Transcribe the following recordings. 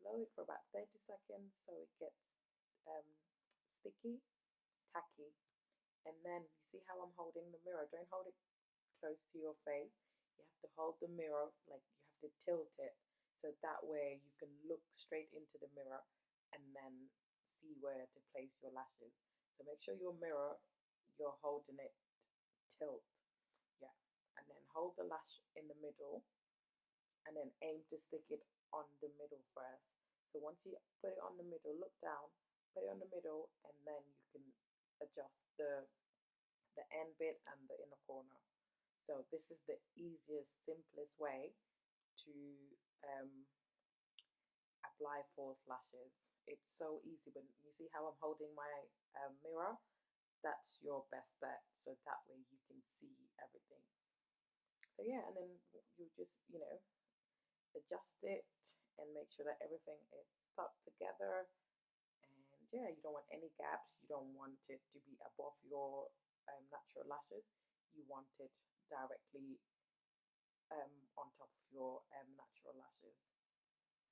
blow it for about 30 seconds so it gets um, sticky, tacky. And then you see how I'm holding the mirror. Don't hold it close to your face. You have to hold the mirror, like you have to tilt it so that way you can look straight into the mirror and then see where to place your lashes. So make sure your mirror, you're holding it tilt. Yeah. And then hold the lash in the middle and then aim to stick it on the middle first. So once you put it on the middle, look down, put it on the middle, and then you can adjust the end bit and the inner corner. So this is the easiest, simplest way to um, apply false lashes. It's so easy, but you see how I'm holding my mirror? That's your best bet. So that way you can see everything. So yeah, and then you just, adjust it and make sure that everything is stuck together. And yeah, you don't want any gaps. You don't want it to be above your natural lashes. You want it directly on top of your natural lashes.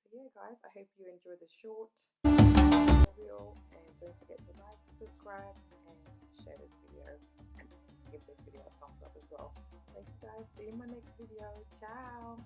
So yeah, guys, I hope you enjoy the short tutorial, and don't forget to like, subscribe, and share this video, and give this video a thumbs up as well. Thank you guys. See you in my next video. Ciao.